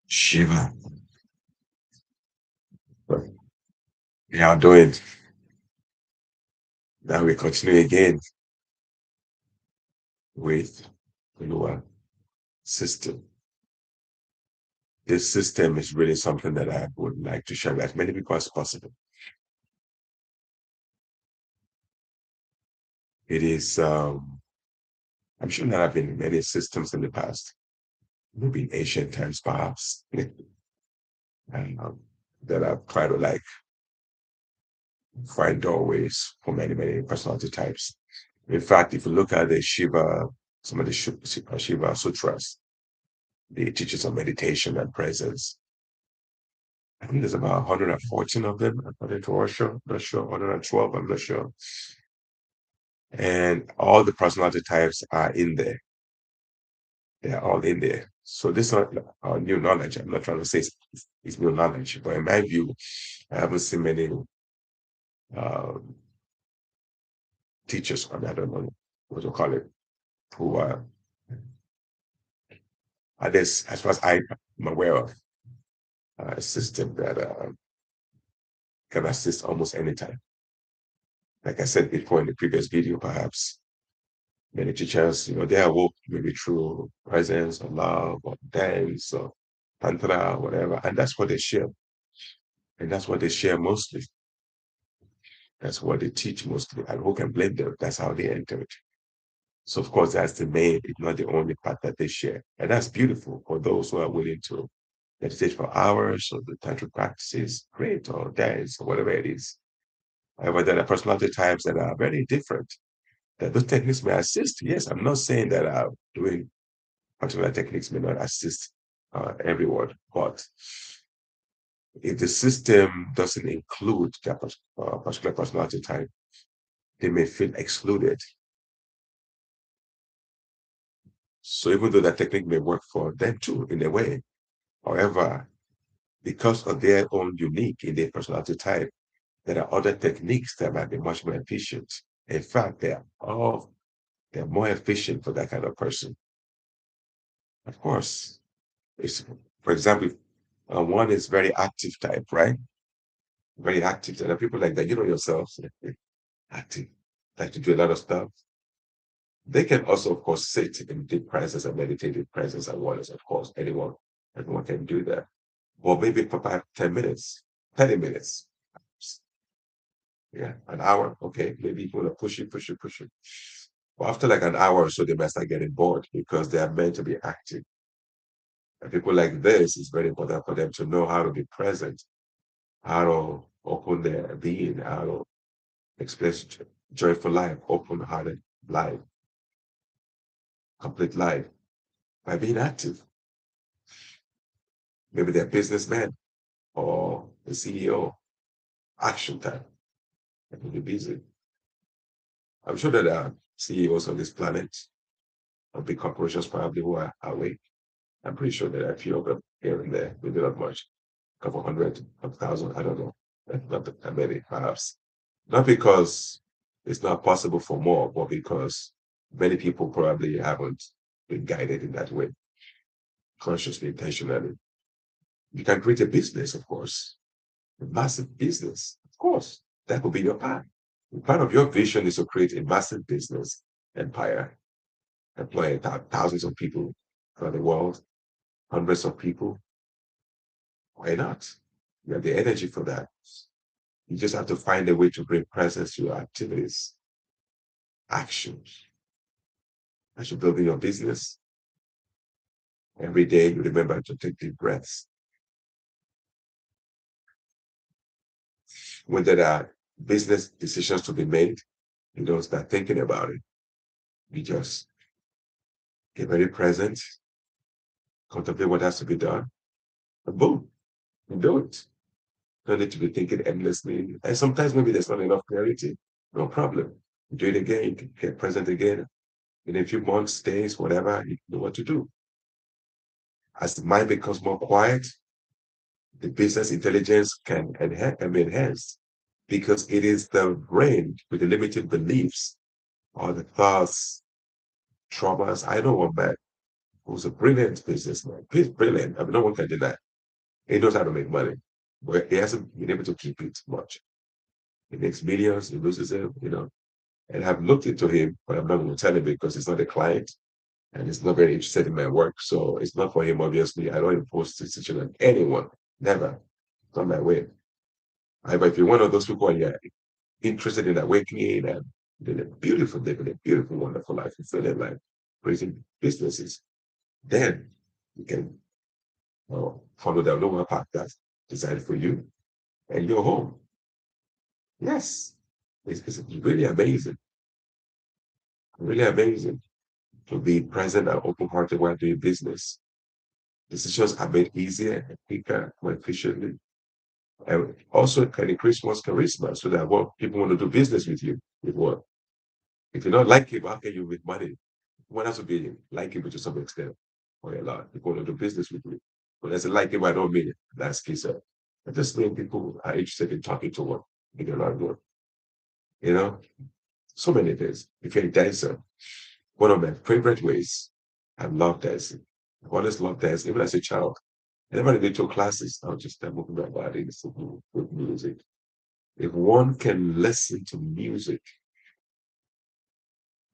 Shiva. Yeah, I'll do it. Now we continue again with Oluwa system. This system is really something that I would like to share with as many people as possible. It is, I'm sure there have been many systems in the past, maybe in ancient times, perhaps, um, that have tried to like find doorways for many, many personality types. In fact, if you look at the Shiva, some of the Shiva sutras, the teachings of meditation and presence, I think there's about 114 of them, according to Osho. Not sure, 112, I'm not sure. And all the personality types are in there. They're all in there. So this is not new knowledge. I'm not trying to say it's new knowledge, but in my view, I haven't seen many um, teachers, I mean, I don't know what to call it, who are, at least as far as I'm aware of, a system that can assist almost anytime. Like I said before in the previous video, perhaps many teachers, they awoke maybe through presence or love or dance or tantra or whatever, and that's what they share. And that's what they share mostly. That's what they teach mostly. And who can blame them? That's how they enter it. So of course, that's the main, it's not the only part that they share. And that's beautiful for those who are willing to meditate for hours or the tantric practices, great, or dance or whatever it is. However, there are personality types that are very different. That those techniques may assist. Yes, I'm not saying that doing particular techniques may not assist everyone, but if the system doesn't include their particular personality type, they may feel excluded. So even though that technique may work for them too, in a way, however, because of their own unique in their personality type, there are other techniques that might be much more efficient. In fact, they're more efficient for that kind of person. Of course, it's, for example, one is very active type, right? Very active. There are people like that. You know yourself, active, like to do a lot of stuff. They can also, of course, sit in deep presence and meditative presence and oneness. Of course, everyone can do that. Or maybe for 5, 10 minutes, 30 minutes. Yeah, an hour. Okay, maybe you want to push it, push it, push it. But after like an hour or so, they might start getting bored because they are meant to be active. And people like this, it's very important for them to know how to be present, how to open their being, how to express joyful life, open-hearted life, complete life by being active. Maybe they're businessmen or the CEO, action time, and will be busy. I'm sure that there are CEOs on this planet of big corporations probably who are awake. I'm pretty sure there are a few of them here and there, maybe not much, a couple hundred, a thousand, I don't know. Not that many, perhaps. Not because it's not possible for more, but because many people probably haven't been guided in that way, consciously, intentionally. You can create a business, of course, a massive business, of course. That could be your path. Part of your vision is to create a massive business empire, employ thousands of people around the world, hundreds of people. Why not? You have the energy for that. You just have to find a way to bring presence to your activities, actions. As you build your business, every day you remember to take deep breaths. When there are business decisions to be made, you don't start thinking about it. You just get very present, contemplate what has to be done, and boom, you do it. Don't need to be thinking endlessly. And sometimes maybe there's not enough clarity. No problem. Do it again, get present again. In a few months, days, whatever, you know what to do. As the mind becomes more quiet, the business intelligence can be enhanced because it is the brain with the limited beliefs all the thoughts, traumas. I know one man who's a brilliant businessman. He's brilliant. I mean, no one can deny. He knows how to make money, but he hasn't been able to keep it much. He makes millions, he loses it. And I've looked into him, but I'm not going to tell him because he's not a client and he's not very interested in my work. So it's not for him, obviously. I don't impose decision on anyone. Never. It's not my way. But if you're one of those people and you're interested in awakening and living a beautiful, wonderful life, fulfilling life, creating businesses, then you can follow the Oluwa path that's designed for you and your home. Yes. It's really amazing. Really amazing to be present and open hearted while doing business. Decisions are made easier and quicker, more efficiently. And also it can increase one's charisma so that what people want to do business with you with what? If you're not likable, how can you make money? One has to be likable to some extent or a lot. People want to do business with you. But as a likable, I don't mean it. That's case. I just mean people are interested in talking to one, in a lot of work. You know, so many things. If you're a dancer, one of my favorite ways, I love dancing. I've always loved dancing, even as a child. I never did two classes. I was just moving my body, listening to music. If one can listen to music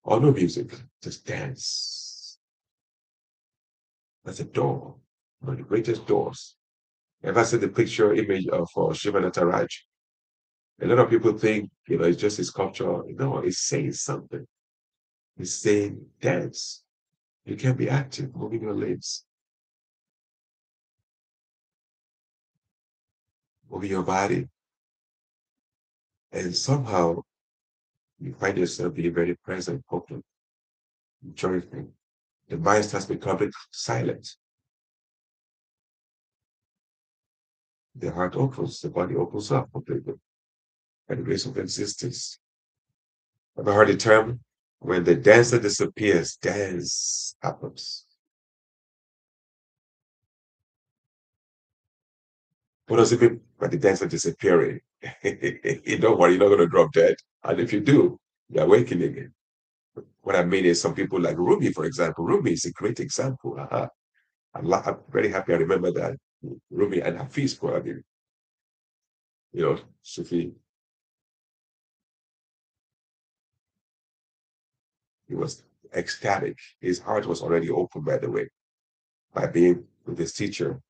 or no music, just dance. That's a door. One of the greatest doors. Ever seen the picture image of Shiva Nataraj? A lot of people think, it's just a sculpture. No, it's saying something. It's saying dance. You can be active, moving your limbs, moving your body, and somehow you find yourself being very present, open, joyful. The mind starts becoming silent. The heart opens, the body opens up completely. And the grace of existence. Have I heard the term? When the dancer disappears, dance happens. What does it mean by the dancer disappearing? You don't worry, you're not going to drop dead. And if you do, you're awakening again. What I mean is some people like Rumi, for example. Rumi is a great example. I'm very happy I remember that. Rumi and Hafiz, probably, Sufi, he was ecstatic. His heart was already open, by the way, by being with his teacher.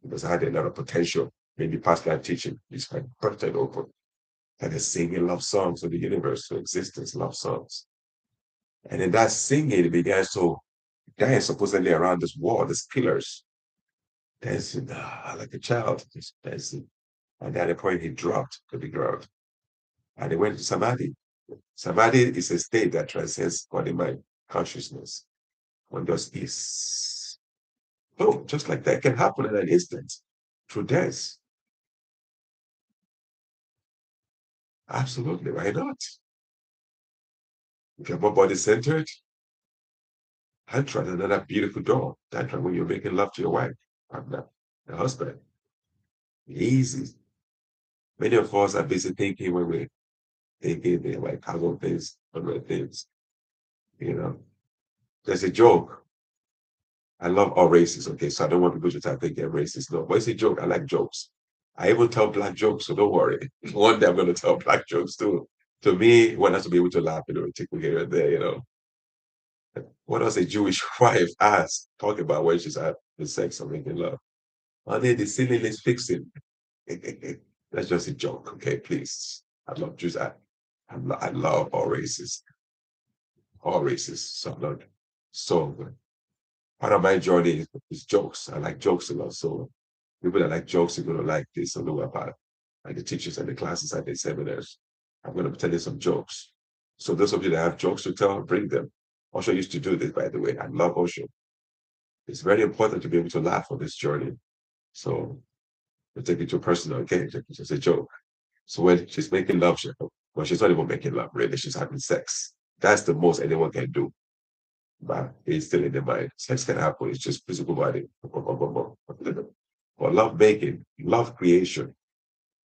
He was had a lot of potential, maybe past that teaching. His heart burst open. And he's singing love songs of the universe, to existence, love songs. And in that singing, he began to dance supposedly around this wall, these pillars, dancing like a child, just dancing. And at a point, he dropped to the ground and he went to Samadhi. Samadhi is a state that transcends body mind consciousness. One just is. Boom, just like that can happen in an instant through dance. Absolutely, why not? If you're more body centered, Tantra is another beautiful door. Tantra, when you're making love to your wife, partner, your husband, easy. Many of us are busy thinking when we're thinking they're like casual things, other things, you know. There's a joke. I love all races, okay? So I don't want people to start thinking I'm racist. No, but it's a joke. I like jokes. I even tell black jokes, so don't worry. One day I'm going to tell black jokes too. To me, one has to be able to laugh, tickle here and there. What does a Jewish wife ask, talk about when she's having sex or making love? Honey, the ceiling is fixing. That's just a joke, okay? Please. I love Jews. I love all races, all races. So I'm not so part of my journey is jokes. I like jokes a lot. So people that like jokes are going to like this on the web and the teachers and the classes and the seminars. I'm going to be telling some jokes. So those of you that have jokes to tell, bring them. Osho used to do this, by the way. I love Osho. It's very important to be able to laugh on this journey. So we take it to personal, okay? It's just a joke. So when she's making love, well, she's not even making love, really. She's having sex. That's the most anyone can do. But it's still in the mind. Sex can happen. It's just physical body. But love making, love creation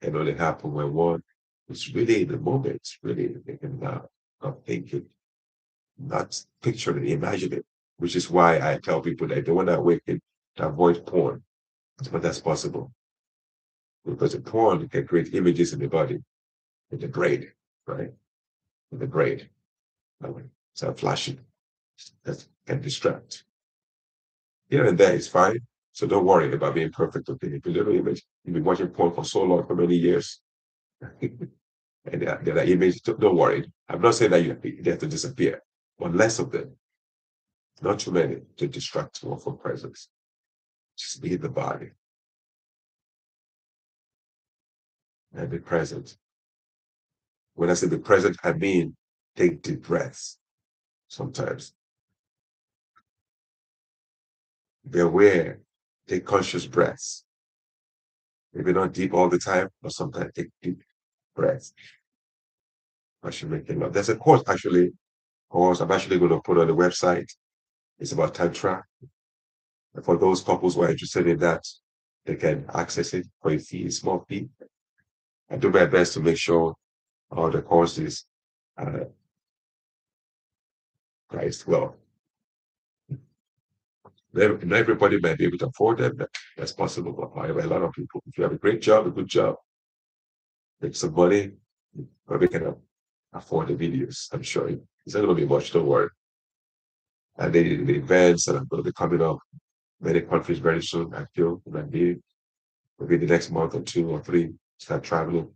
can only happen when one is really in the moment, really making love. not thinking, not picturing, imagining, which is why I tell people that if they want to awaken, to avoid porn as much as possible. Because the porn can create images in the body, in the brain, right? In the brain. So flashing that can distract. Here and there is fine. So don't worry about being perfect. Okay, if you little image, you've been watching porn for so long, for many years, and there are images. Don't worry. I'm not saying that they have to disappear, but less of them, not too many, to distract one from presence. Just be in the body and be present. When I say be present, I mean take deep breaths. Sometimes be aware, take conscious breaths. Maybe not deep all the time, but sometimes take deep breaths. I should make it up. There's a course actually, course I'm actually going to put on the website. It's about Tantra. And for those couples who are interested in that, they can access it for a fee, a small fee. I do my best to make sure all the courses are priced well. Not everybody might be able to afford them. That's possible. But however, a lot of people, if you have a great job, a good job, make some money, probably can afford the videos. I'm sure it's not going to be much, don't worry. And the events that are going to be coming up, many countries very soon, I feel, maybe the next month or 2 or 3, start traveling.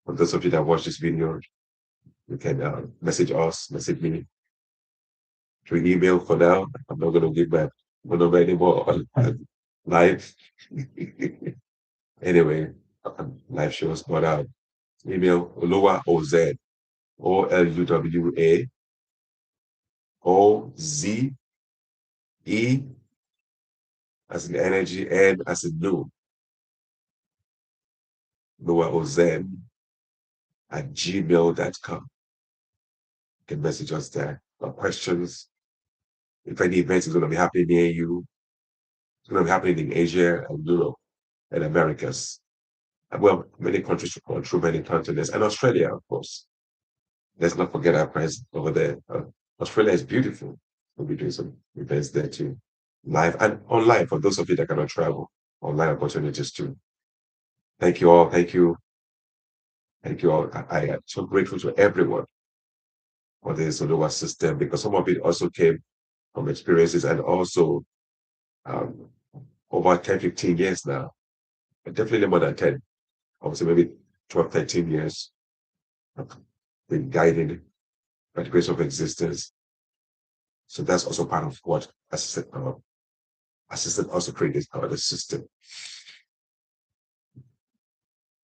For those of you that watch this video, you can message us, message me through email for now. I'm not going to give my phone number anymore on live. Anyway, live shows, but email Oluwa OZ, OLUWA OZE as in energy and as in new, Oluwa OZ at gmail.com. You can message us there. For questions, if any event is going to be happening near you, it's going to be happening in Asia and Europe and Americas. Well, many countries through many continents, and Australia, of course. Let's not forget our friends over there. Australia is beautiful. We'll be doing some events there too, live and online for those of you that cannot travel. Online opportunities too. Thank you all. Thank you. Thank you all. I am so grateful to everyone for this Oluwa system because some of it also came from experiences and also um, over 10, 15 years now. But definitely more than 10. I would say maybe 12, 13 years. I've been guided by the grace of existence. So that's also part of what assistant also created the system,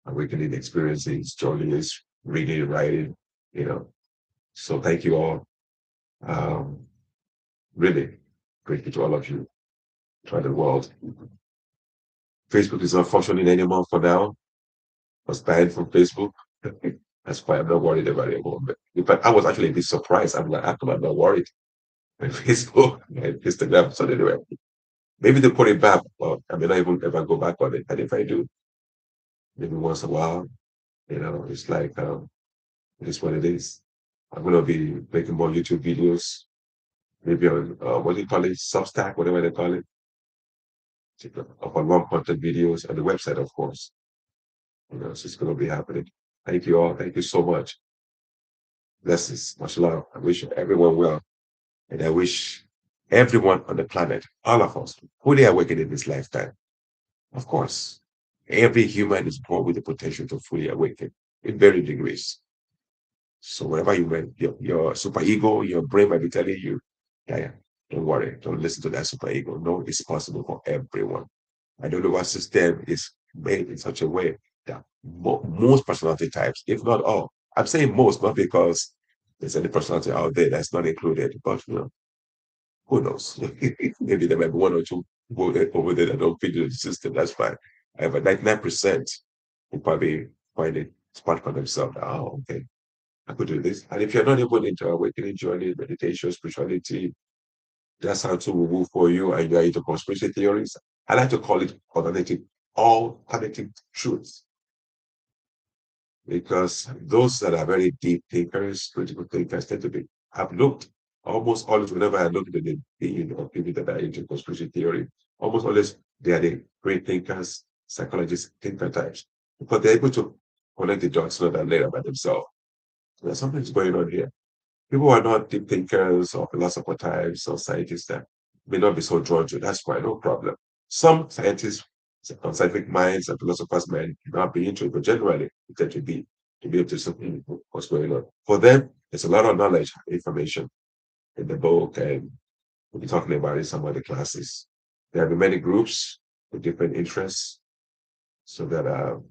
awakening experiences, journeys, reading, writing, you know. So thank you all. Um, really grateful to all of you throughout the world. Facebook is not functioning anymore for now. I was banned from Facebook. That's why I'm not worried about it anymore. But in fact, I was actually a bit surprised. I'm like, how come I'm not worried? And Facebook and Instagram. So anyway, maybe they put it back, but I may not even ever go back on it. And if I do, maybe once in a while, it's like it is what it is. I'm gonna be making more YouTube videos, maybe on what do you call it, Substack, whatever they call it, upon one content videos on the website, of course. So it's gonna be happening. Thank you all. Thank you so much. Blessings, much love. I wish everyone well, and I wish everyone on the planet, all of us, fully awakened in this lifetime. Of course, every human is born with the potential to fully awaken in varying degrees. So wherever you went, your super ego, your brain might be telling you, yeah, yeah, don't worry, don't listen to that super ego. No, it's possible for everyone. I don't know what system is made in such a way that most personality types, if not all, I'm saying most, not because there's any personality out there that's not included, but who knows? Maybe there might be one or two over there that don't fit into the system. That's fine. However, 99% will probably find it smart for themselves. Oh, okay, I could do this. And if you're not able into awakening journey, meditation, spirituality, that's how to move for you and you're into conspiracy theories. I like to call it alternative truths. because those that are very deep thinkers, critical thinkers, tend to be. I've looked almost always whenever I look at the people that are into conspiracy theory, almost always they are the great thinkers, psychologists, thinker types, because they're able to connect the dots sooner than later by themselves. So there's something's going on here. People who are not deep thinkers or philosopher types or scientists that may not be so drawn to. That's fine, no problem. Some scientists, scientific minds and philosophers might not be into it, but generally they tend to be able to see what's going on. For them, there's a lot of knowledge, information in the book, and we'll be talking about it in some other classes. There have been many groups with different interests, so that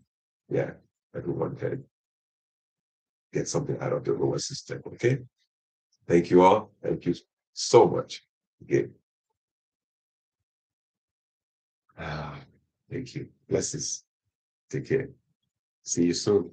yeah, everyone can get something out of the lower system. Okay. Thank you all. Thank you so much. Okay. Ah, thank you. Blessings. Take care. See you soon.